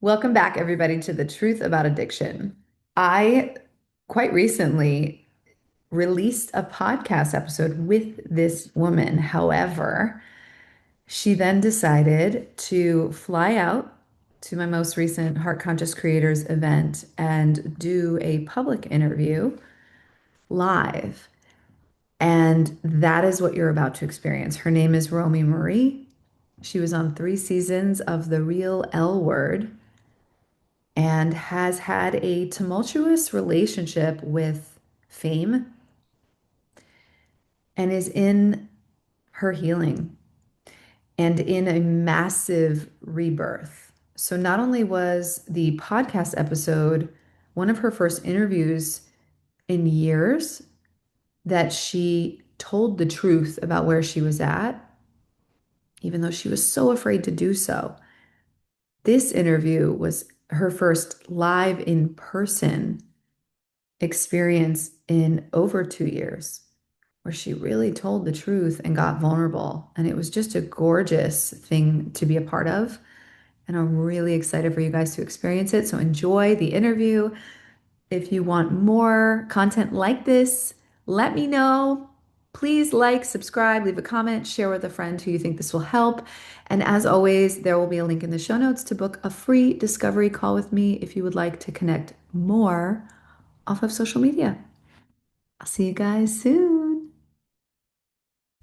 Welcome back, everybody, to The Truth About Addiction. I quite recently released a podcast episode with this woman. However, she then decided to fly out to my most recent Heart Conscious Creators event and do a public interview live. And that is what you're about to experience. Her name is Romi Marie. She was on 3 seasons of The Real L Word and has had a tumultuous relationship with fame and is in her healing and in a massive rebirth. So, not only was the podcast episode one of her first interviews in years that she told the truth about where she was at, even though she was so afraid to do so. This interview was her first live in person experience in over 2 years where she really told the truth and got vulnerable. And it was just a gorgeous thing to be a part of. And I'm really excited for you guys to experience it. So enjoy the interview. If you want more content like this, let me know. Please like, subscribe, leave a comment, share with a friend who you think this will help. And as always, there will be a link in the show notes to book a free discovery call with me if you would like to connect more off of social media. I'll see you guys soon.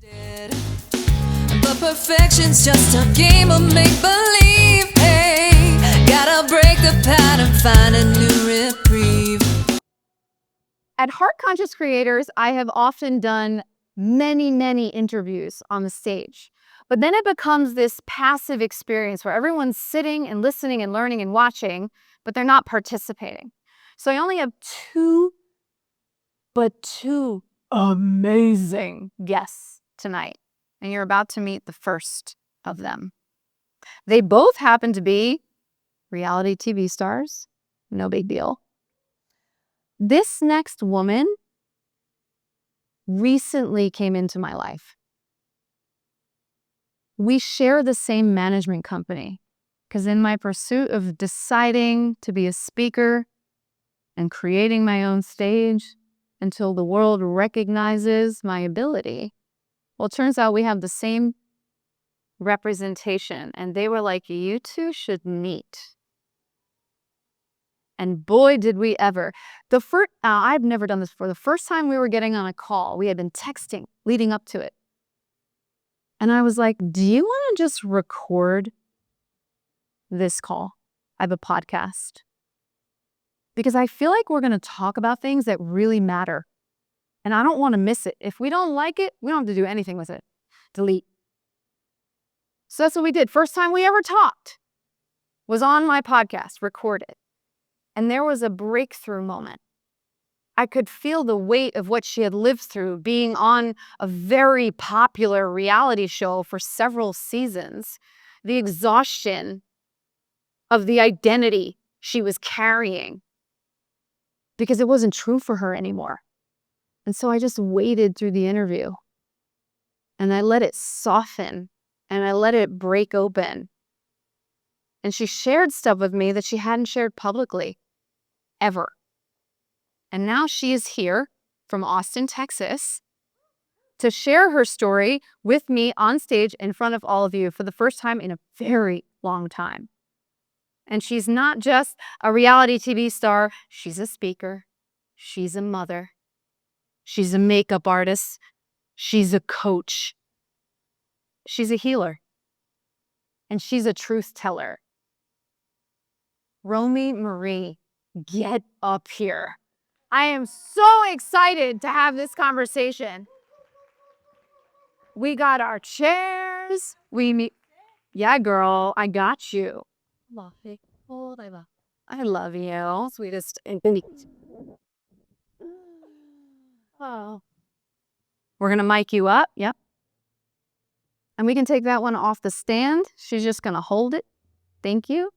But perfection's just a game of make-believe. Hey, gotta break the pattern, find a new reprieve. At Heart Conscious Creators, I have often done many interviews on the stage. But then it becomes this passive experience where everyone's sitting and listening and learning and watching, but they're not participating. So I only have two amazing guests tonight. And you're about to meet the first of them. They both happen to be reality TV stars. No big deal. This next woman recently came into my life. We share the same management company because in my pursuit of deciding to be a speaker and creating my own stage until the world recognizes my ability, well, it turns out we have the same representation. And they were like, you two should meet. And boy, did we ever. I've never done this before. The first time we were getting on a call, we had been texting leading up to it. And I was like, do you want to just record this call? I have a podcast. Because I feel like we're going to talk about things that really matter. And I don't want to miss it. If we don't like it, we don't have to do anything with it. Delete. So that's what we did. First time we ever talked was on my podcast, recorded. And there was a breakthrough moment. I could feel the weight of what she had lived through being on a very popular reality show for several seasons. The exhaustion of the identity she was carrying because it wasn't true for her anymore. And so I just waited through the interview and I let it soften and I let it break open. And she shared stuff with me that she hadn't shared publicly ever. And now she is here from Austin, Texas, to share her story with me on stage in front of all of you for the first time in a very long time. And she's not just a reality TV star. She's a speaker. She's a mother. She's a makeup artist. She's a coach. She's a healer. And she's a truth teller. Romi Marie, get up here. I am so excited to have this conversation. We got our chairs. Yeah, girl, I got you. I love you, sweetest. Oh. We're going to mic you up. Yep. And we can take that one off the stand. She's just going to hold it. Thank you.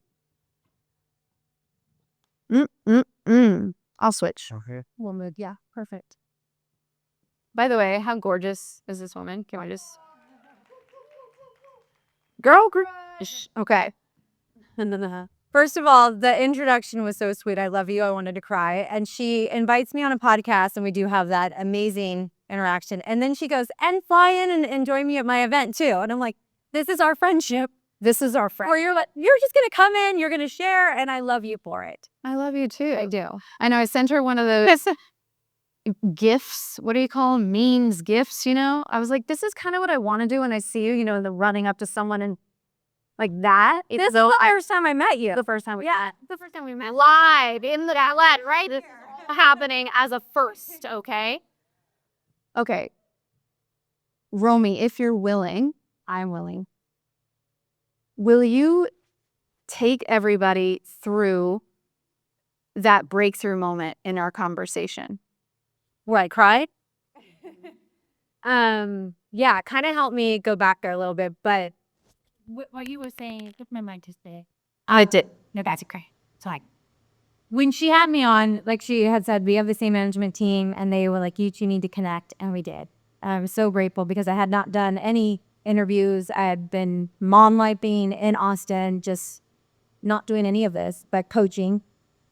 I'll switch. Okay. Woman, yeah, perfect. By the way, how gorgeous is this woman? Can I just... Girl, okay. First of all, the introduction was so sweet. I love you. I wanted to cry. And she invites me on a podcast, and we do have that amazing interaction. And then she goes, and fly in and join me at my event too. And I'm like, this is our friendship. This is our friend. Or you're like, you're just gonna come in, you're gonna share, and I love you for it. I love you too. I do. I know I sent her one of those gifts. What do you call them? Memes, gifts, you know? I was like, this is kind of what I want to do when I see you, you know, the running up to someone and like that. This is the first time I met you. The first time we met. The first time we met. Live in the outlet, right? This is all happening as a first, okay? Okay. Romi, if you're willing, I'm willing. Will you take everybody through that breakthrough moment in our conversation? Where I cried? Yeah, kind of helped me go back there a little bit, but What you were saying took my mind to say. I did. No, that's okay. So like, when she had me on, like she had said, we have the same management team, and they were like, you two need to connect, and we did. I was so grateful because I had not done any interviews. I had been mom lifing in Austin, just not doing any of this, but coaching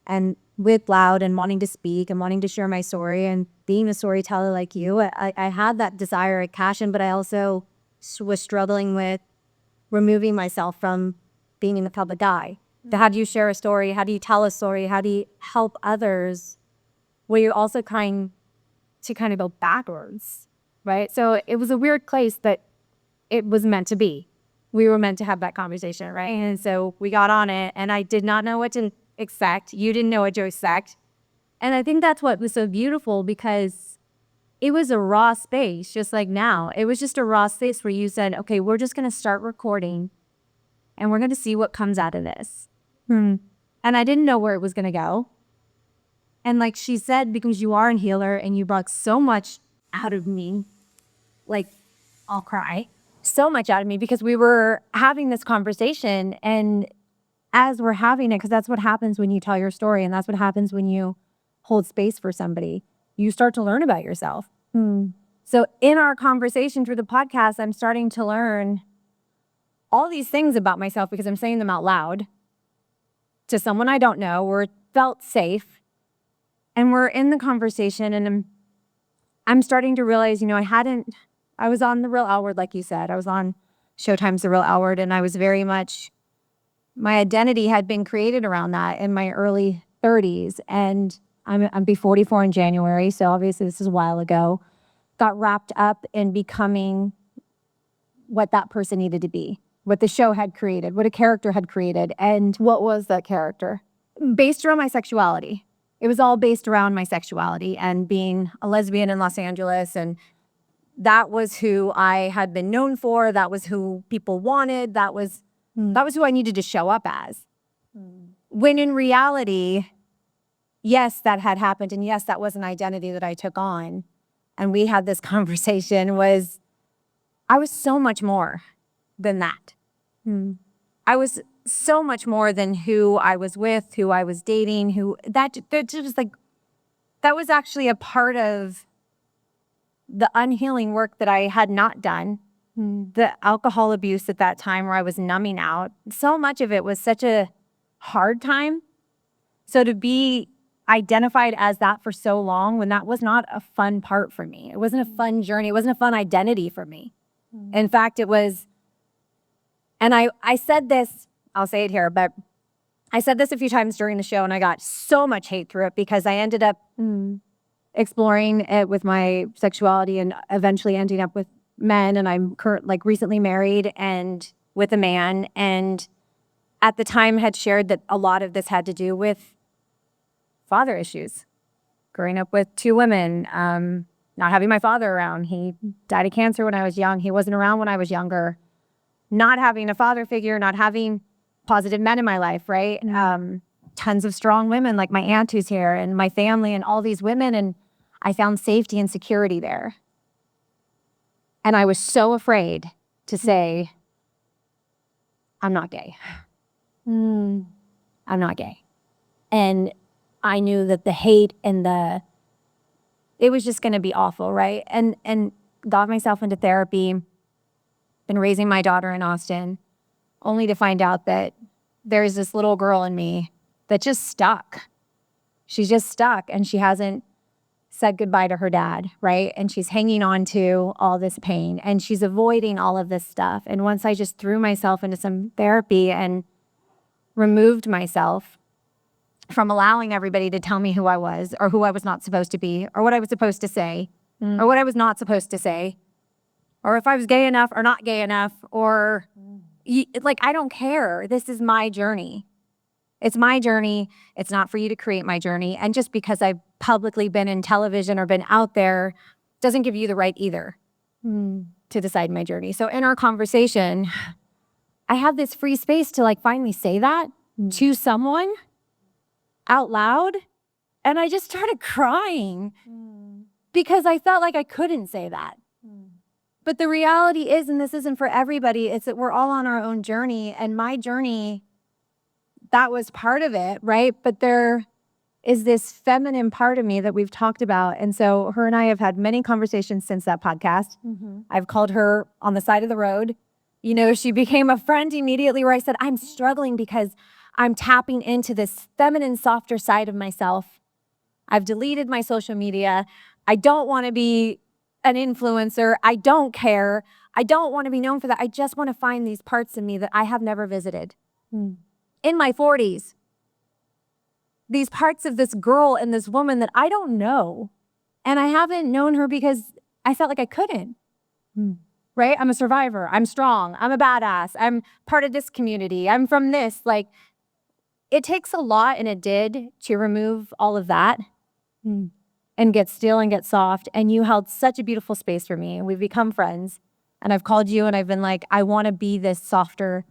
and with Loud and wanting to speak and wanting to share my story and being a storyteller like you. I had that desire at passion, but I also was struggling with removing myself from being in the public eye. How do you share a story? How do you tell a story? How do you help others where you're also trying to kind of go backwards, right? So it was a weird place, but it was meant to be. We were meant to have that conversation, right? And so we got on it, and I did not know what to expect. You didn't know what to expect. And I think that's what was so beautiful, because it was a raw space, just like now. It was just a raw space where you said, okay, we're just going to start recording, and we're going to see what comes out of this. And I didn't know where it was going to go. And like she said, because you are a healer and you brought so much out of me, like I'll cry, so much out of me, because we were having this conversation, and as we're having it, because that's what happens when you tell your story, and that's what happens when you hold space for somebody, you start to learn about yourself. So in our conversation through the podcast, I'm starting to learn all these things about myself because I'm saying them out loud to someone I don't know, where it felt safe. And we're in the conversation, and I'm starting to realize, you know, I was on The Real Outward, like you said. I was on Showtime's The Real Outward, and I was very much, my identity had been created around that in my early 30s. And I'm be 44 in January, so obviously this is a while ago. Got wrapped up in becoming what that person needed to be, what the show had created, what a character had created. And what was that character? Based around my sexuality. It was all based around my sexuality and being a lesbian in Los Angeles. And that was who I had been known for. That was who people wanted. That was who I needed to show up as. When in reality, yes, that had happened. And yes, that was an identity that I took on. And we had this conversation, I was so much more than that. I was so much more than who I was with, who I was dating, that was like, that was actually a part of the unhealing work that I had not done. The alcohol abuse at that time, where I was numbing out. So much of it was such a hard time. So to be identified as that for so long, when that was not a fun part for me. It wasn't a fun journey. It wasn't a fun identity for me. In fact, it was, and I said this, I'll say it here, but I said this a few times during the show, and I got so much hate through it because I ended up exploring it with my sexuality and eventually ending up with men. And I'm recently married and with a man. And at the time had shared that a lot of this had to do with father issues. Growing up with two women, not having my father around. He died of cancer when I was young. He wasn't around when I was younger. Not having a father figure, not having positive men in my life, right? Tons of strong women like my aunt who's here and my family and all these women. And I found safety and security there. And I was so afraid to say, I'm not gay. I'm not gay. And I knew that the hate and it was just going to be awful, right? And got myself into therapy, been raising my daughter in Austin, only to find out that there's this little girl in me that just stuck. She's just stuck, and she hasn't said goodbye to her dad, right? And she's hanging on to all this pain, and she's avoiding all of this stuff. And once I just threw myself into some therapy and removed myself from allowing everybody to tell me who I was or who I was not supposed to be or what I was supposed to say or what I was not supposed to say or if I was gay enough or not gay enough or like, I don't care. This is my journey. It's my journey. It's not for you to create my journey. And just because I've publicly been in television or been out there doesn't give you the right either to decide my journey. So in our conversation, I have this free space to like finally say that to someone out loud. And I just started crying because I felt like I couldn't say that. But the reality is, and this isn't for everybody, it's that we're all on our own journey. And my journey, that was part of it, right? But there is this feminine part of me that we've talked about. And so her and I have had many conversations since that podcast. I've called her on the side of the road. You know, she became a friend immediately where I said, I'm struggling because I'm tapping into this feminine, softer side of myself. I've deleted my social media. I don't want to be an influencer. I don't care. I don't want to be known for that. I just want to find these parts of me that I have never visited. In my 40s, these parts of this girl and this woman that I don't know. And I haven't known her because I felt like I couldn't. Right? I'm a survivor. I'm strong. I'm a badass. I'm part of this community. I'm from this. Like, it takes a lot, and it did, to remove all of that and get still and get soft. And you held such a beautiful space for me. And we've become friends. And I've called you and I've been like, I want to be this softer.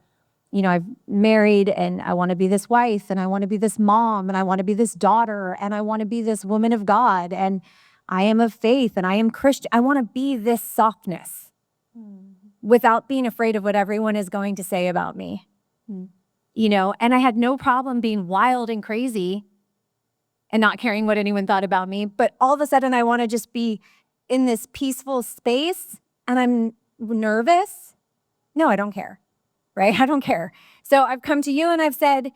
You know, I've married and I want to be this wife and I want to be this mom and I want to be this daughter and I want to be this woman of God and I am of faith and I am Christian. I want to be this softness without being afraid of what everyone is going to say about me. You know, and I had no problem being wild and crazy and not caring what anyone thought about me. But all of a sudden I want to just be in this peaceful space and I'm nervous. No, I don't care. Right? I don't care. So I've come to you and I've said,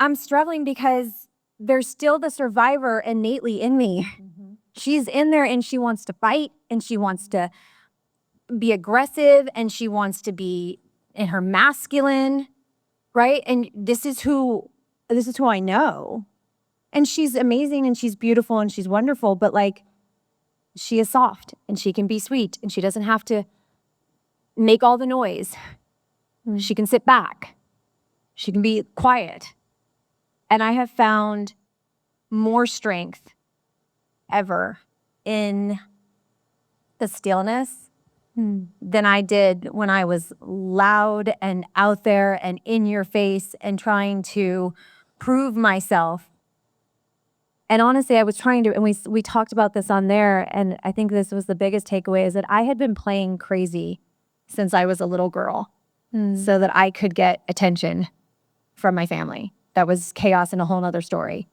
I'm struggling because there's still the survivor innately in me. She's in there and she wants to fight and she wants to be aggressive and she wants to be in her masculine, right? And this is who I know. And she's amazing and she's beautiful and she's wonderful, but like, she is soft and she can be sweet and she doesn't have to make all the noise. She can sit back. She can be quiet. And I have found more strength ever in the stillness than I did when I was loud and out there and in your face and trying to prove myself. And honestly, I was trying to, and we talked about this on there, and I think this was the biggest takeaway, is that I had been playing crazy since I was a little girl. So that I could get attention from my family. That was chaos and a whole nother story.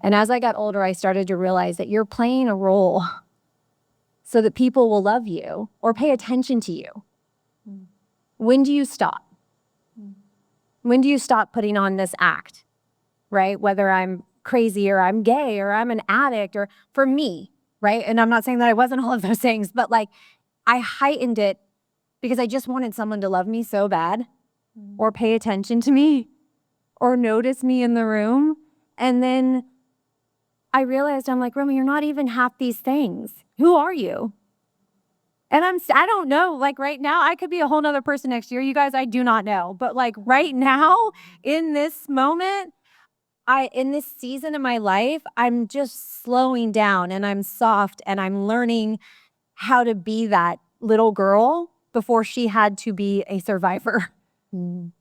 And as I got older, I started to realize that you're playing a role so that people will love you or pay attention to you. When do you stop? When do you stop putting on this act, right? Whether I'm crazy or I'm gay or I'm an addict or for me, right? And I'm not saying that I wasn't all of those things, but like I heightened it because I just wanted someone to love me so bad or pay attention to me or notice me in the room. And then I realized, I'm like, Romi, you're not even half these things. Who are you? And I don't know, like right now, I could be a whole nother person next year. You guys, I do not know. But like right now, in this moment, in this season of my life, I'm just slowing down and I'm soft and I'm learning how to be that little girl before she had to be a survivor. Can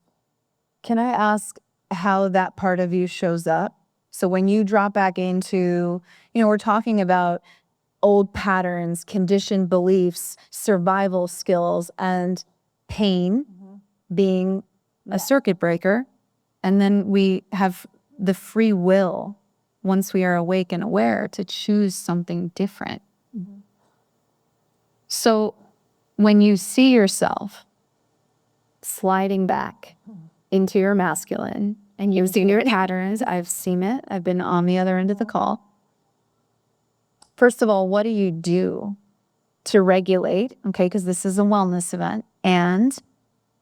I ask how that part of you shows up? So when you drop back into, we're talking about old patterns, conditioned beliefs, survival skills, and pain being a circuit breaker. And then we have the free will, once we are awake and aware, to choose something different. So when you see yourself sliding back into your masculine, and you've seen your patterns. I've seen it. I've been on the other end of the call. First of all, what do you do to regulate? Okay, because this is a wellness event. And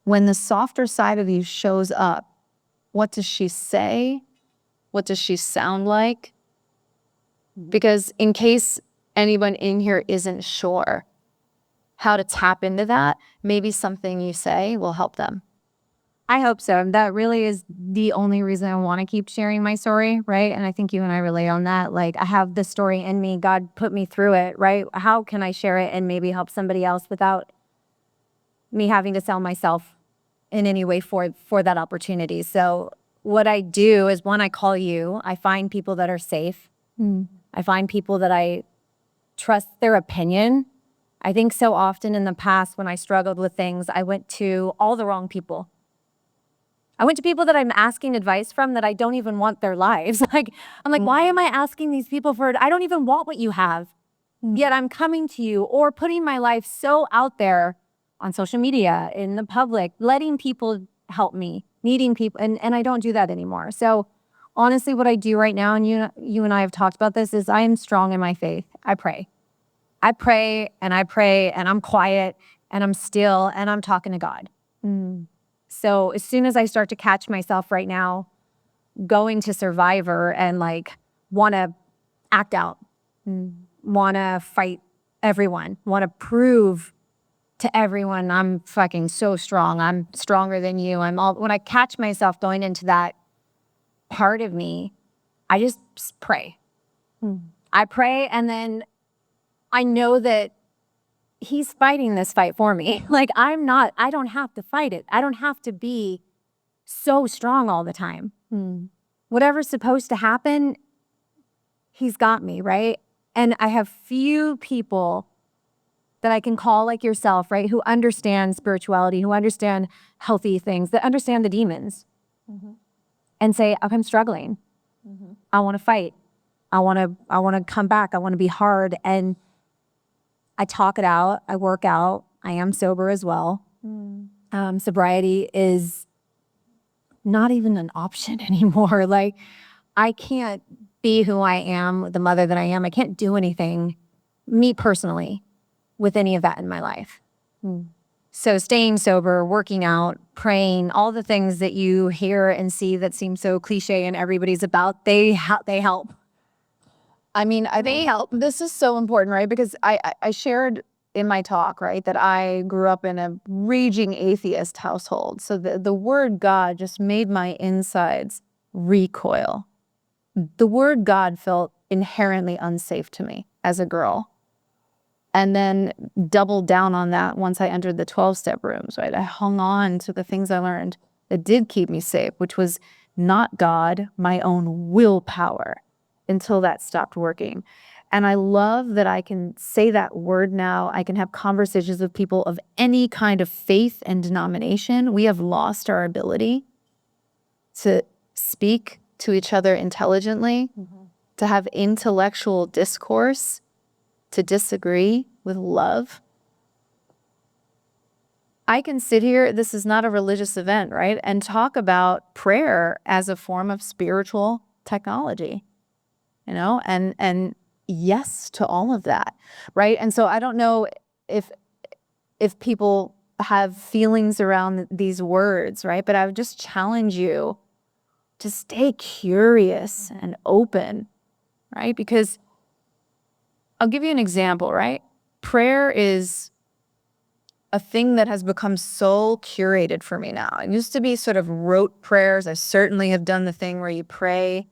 when the softer side of you shows up, what does she say? What does she sound like? Because in case anyone in here isn't sure how to tap into that, maybe something you say will help them. I hope so. That really is the only reason I want to keep sharing my story, right? And I think you and I relate on that. Like, I have this story in me. God put me through it, right? How can I share it and maybe help somebody else without me having to sell myself in any way for that opportunity? So what I do is, when I call you, I find people that are safe. I find people that I trust their opinion. I think so often in the past when I struggled with things, I went to all the wrong people. I went to people that I'm asking advice from that I don't even want their lives. I'm like, why am I asking these people for it? I don't even want what you have. Yet I'm coming to you, or putting my life so out there on social media, in the public, letting people help me, needing people. And I don't do that anymore. So honestly, what I do right now, and you and I have talked about this, is I am strong in my faith. I pray. I pray and I pray, and I'm quiet and I'm still and I'm talking to God. So as soon as I start to catch myself right now going to Survivor and like want to act out, want to fight everyone, want to prove to everyone I'm fucking so strong, I'm stronger than you, when I catch myself going into that part of me, I just pray. I pray, and then I know that he's fighting this fight for me. Like, I don't have to fight it. I don't have to be so strong all the time. Whatever's supposed to happen, he's got me, right? And I have few people that I can call, like yourself, right, who understand spirituality, who understand healthy things, that understand the demons, and say, oh, I'm struggling. I want to fight. I want to come back. I want to be hard. And I talk it out. I work out. I am sober as well. Sobriety is not even an option anymore. Like, I can't be who I am, the mother that I am. I can't do anything, me personally, with any of that in my life. So staying sober, working out, praying, all the things that you hear and see that seem so cliche and everybody's about, they help. I mean, they help. This is so important, right? Because I shared in my talk, right, that I grew up in a raging atheist household. So the word God just made my insides recoil. The word God felt inherently unsafe to me as a girl. And then doubled down on that once I entered the 12-step rooms, right? I hung on to the things I learned that did keep me safe, which was not God, my own willpower, until that stopped working. And I love that I can say that word now. I can have conversations with people of any kind of faith and denomination. We have lost our ability to speak to each other intelligently, to have intellectual discourse, to disagree with love. I can sit here, this is not a religious event, right? And talk about prayer as a form of spiritual technology, and yes to all of that, right? And so I don't know if people have feelings around these words, right? But I would just challenge you to stay curious and open, right? Because I'll give you an example, right? Prayer is a thing that has become so curated for me now. It used to be sort of rote prayers. I certainly have done the thing where you pray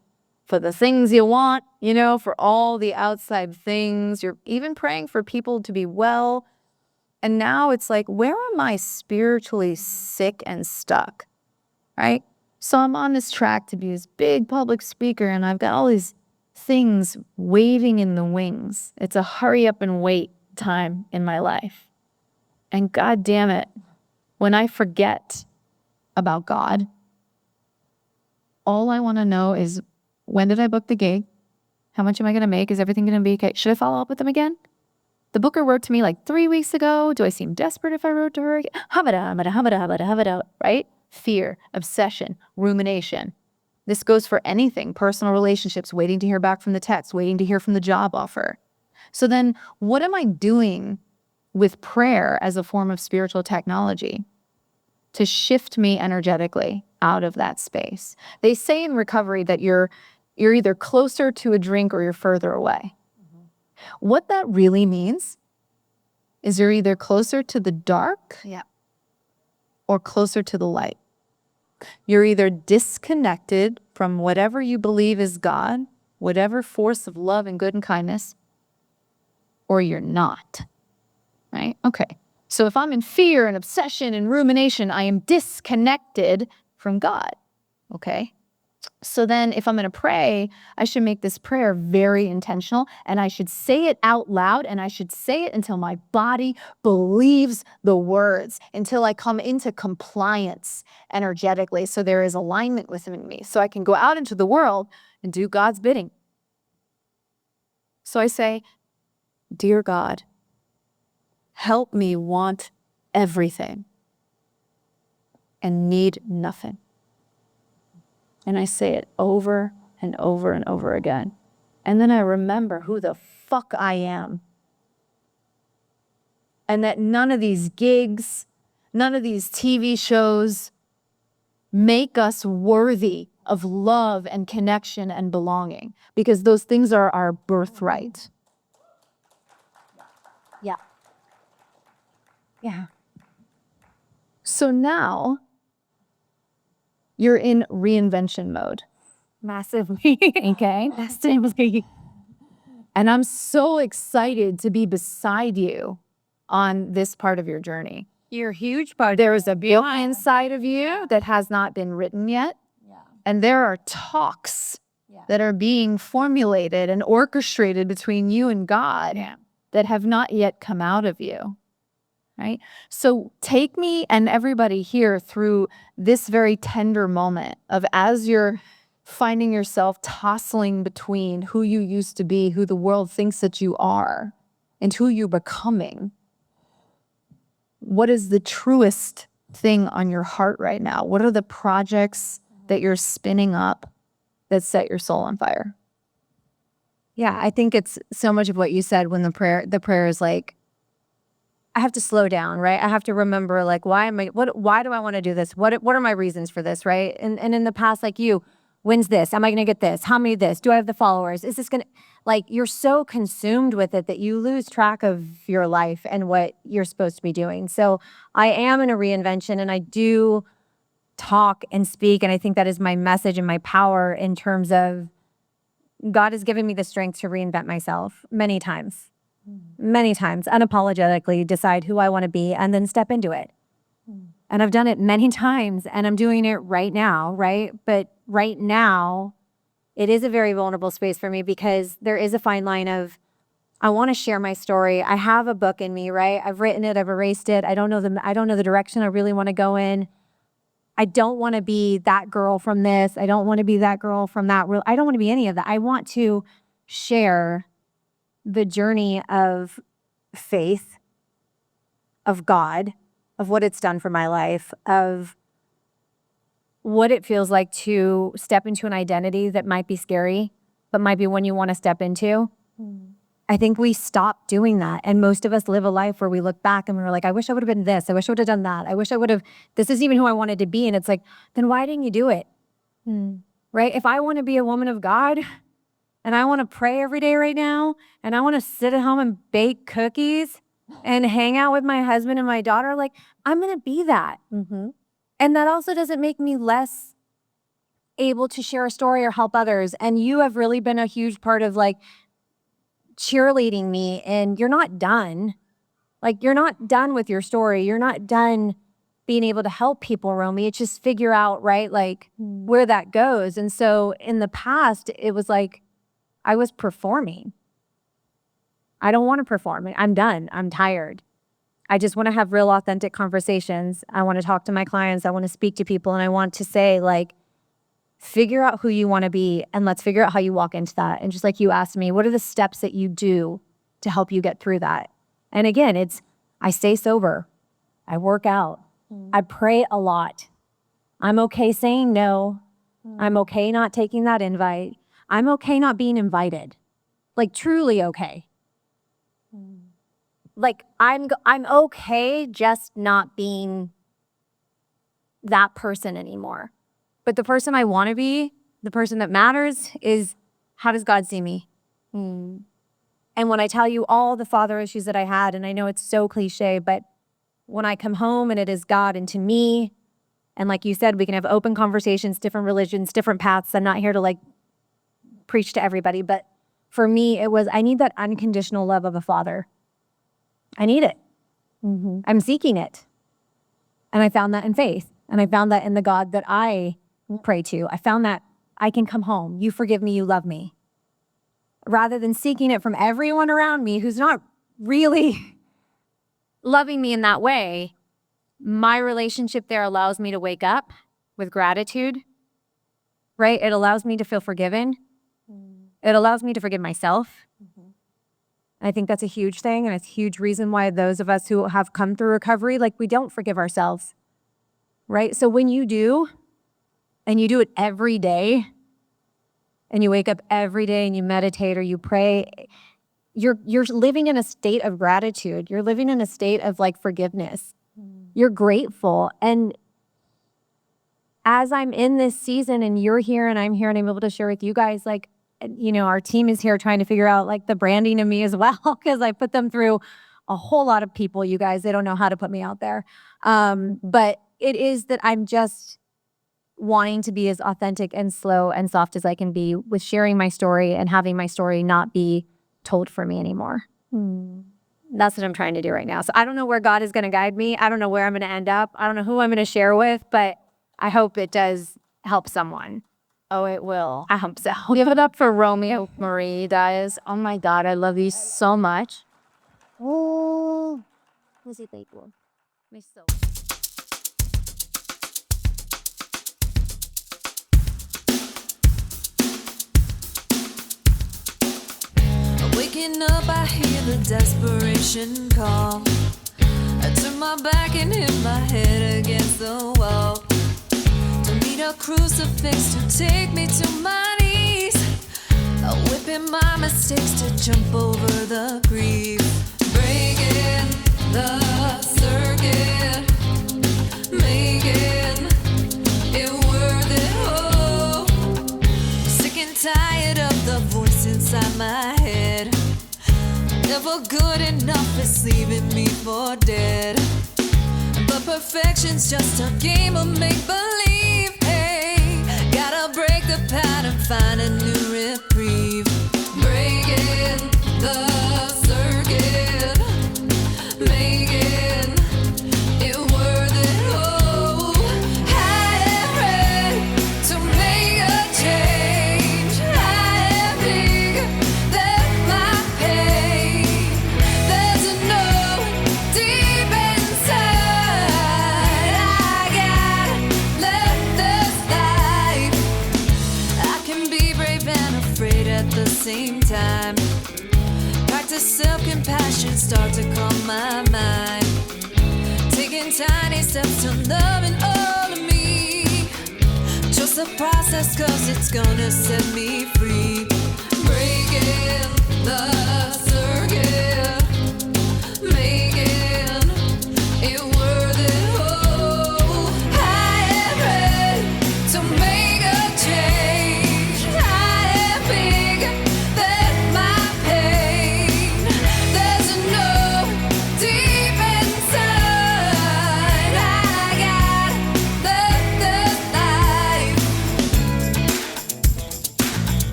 for the things you want, for all the outside things. You're even praying for people to be well. And now it's like, where am I spiritually sick and stuck, right? So I'm on this track to be this big public speaker, and I've got all these things waving in the wings. It's a hurry up and wait time in my life. And God damn it, when I forget about God, all I want to know is, when did I book the gig? How much am I going to make? Is everything going to be okay? Should I follow up with them again? The booker wrote to me like 3 weeks ago. Do I seem desperate if I wrote to her again? Right? fear, obsession, rumination. This goes for anything, personal relationships, waiting to hear back from the text, waiting to hear from the job offer. So then what am I doing with prayer as a form of spiritual technology to shift me energetically out of that space? They say in recovery that you're either closer to a drink or you're further away. What that really means is you're either closer to the dark or closer to the light. You're either disconnected from whatever you believe is God, whatever force of love and good and kindness, or you're not, right? Okay. So if I'm in fear and obsession and rumination, I am disconnected from God, okay? So then if I'm going to pray, I should make this prayer very intentional, and I should say it out loud, and I should say it until my body believes the words, until I come into compliance energetically. So there is alignment within me. So I can go out into the world and do God's bidding. So I say, dear God, help me want everything and need nothing. And I say it over and over and over again. And then I remember who the fuck I am. And that none of these gigs, none of these TV shows make us worthy of love and connection and belonging, because those things are our birthright. Yeah. Yeah. So now you're in reinvention mode. Massively. Okay? Massively. And I'm so excited to be beside you on this part of your journey. You're a huge part. There is a book inside of you that has not been written yet. And there are talks that are being formulated and orchestrated between you and God that have not yet come out of you. Right? So take me and everybody here through this very tender moment of, as you're finding yourself tossing between who you used to be, who the world thinks that you are, and who you're becoming. What is the truest thing on your heart right now? What are the projects that you're spinning up that set your soul on fire? Yeah, I think it's so much of what you said when the prayer is like, I have to slow down, right? I have to remember, like, why do I want to do this? What are my reasons for this, right? And in the past, like, when's this? Am I going to get this? How many of this? Do I have the followers? Is this going to, like, you're so consumed with it that you lose track of your life and what you're supposed to be doing. So I am in a reinvention, and I do talk and speak, and I think that is my message and my power in terms of God has given me the strength to reinvent myself many times, unapologetically decide who I want to be and then step into it. And I've done it many times, and I'm doing it right now, right? But right now, it is a very vulnerable space for me, because there is a fine line of, I want to share my story. I have a book in me, right? I've written it, I've erased it. I don't know the direction I really want to go in. I don't want to be that girl from this. I don't want to be that girl from that. I don't want to be any of that. I want to share the journey of faith, of God, of what it's done for my life, of what it feels like to step into an identity that might be scary, but might be one you want to step into. I think we stop doing that. And most of us live a life where we look back and we're like, I wish I would have been this. I wish I would have done that. I wish I would have, this is even who I wanted to be. And it's like, then why didn't you do it? Right? If I want to be a woman of God and I want to pray every day right now, and I want to sit at home and bake cookies and hang out with my husband and my daughter, like, I'm going to be that. And that also doesn't make me less able to share a story or help others. And you have really been a huge part of, like, cheerleading me. And you're not done. Like, you're not done with your story. You're not done being able to help people, Romi. It's just figure out, right, like, where that goes. And so in the past, it was like I was performing. I don't want to perform. I'm done. I'm tired. I just want to have real, authentic conversations. I want to talk to my clients. I want to speak to people. And I want to say, like, figure out who you want to be, and let's figure out how you walk into that. And just like you asked me, what are the steps that you do to help you get through that? And again, I stay sober. I work out. I pray a lot. I'm okay saying no. I'm okay not taking that invite. I'm okay not being invited. Like truly okay. Like I'm okay just not being that person anymore. But the person I want to be, the person that matters is, how does God see me? And when I tell you all the father issues that I had, and I know it's so cliche, but when I come home and it is God and to me, and like you said, we can have open conversations, different religions, different paths. I'm not here to like preach to everybody, but for me, it was, I need that unconditional love of a father. I need it. I'm seeking it. And I found that in faith. And I found that in the God that I pray to. I found that I can come home. You forgive me, you love me. Rather than seeking it from everyone around me who's not really loving me in that way, my relationship there allows me to wake up with gratitude, right? It allows me to feel forgiven. It allows me to forgive myself. I think that's a huge thing, and it's a huge reason why those of us who have come through recovery, like we don't forgive ourselves, right? So when you do, and you do it every day, and you wake up every day and you meditate or you pray, you're living in a state of gratitude. You're living in a state of like forgiveness. You're grateful. And as I'm in this season and you're here and I'm here and I'm able to share with you guys, like, you know, our team is here trying to figure out like the branding of me as well, because I put them through a whole lot of people, you guys. They don't know how to put me out there. But it is that I'm just wanting to be as authentic and slow and soft as I can be with sharing my story and having my story not be told for me anymore. That's what I'm trying to do right now. So I don't know where God is going to guide me. I don't know where I'm going to end up. I don't know who I'm going to share with, but I hope it does help someone. Oh, it will. I hope so. Give it up for Romi Marie, guys. Oh my God, I love you so much. Oh, was it thankful? Waking up, I hear the desperation call. I turn my back and hit my head against the wall. Don't need a crucifix to take me to my knees. Whipping my mistakes to jump over the grief. Breaking the circuit, making it worth it. Oh, sick and tired of the voice inside my head. Never good enough, it's leaving me for dead. But perfection's just a game of make-believe. Hey, gotta break the pattern, find a new reprieve. Breaking the circuit, making it worth it. Oh, I am ready to make a change. I am big, that my pain. There's a knowing deep inside. I gotta let this life. I can be brave and afraid at the same time. Practice self-compassion, start to calm my mind. Taking tiny steps to loving all of me. Trust the process, cause it's gonna set me free. Break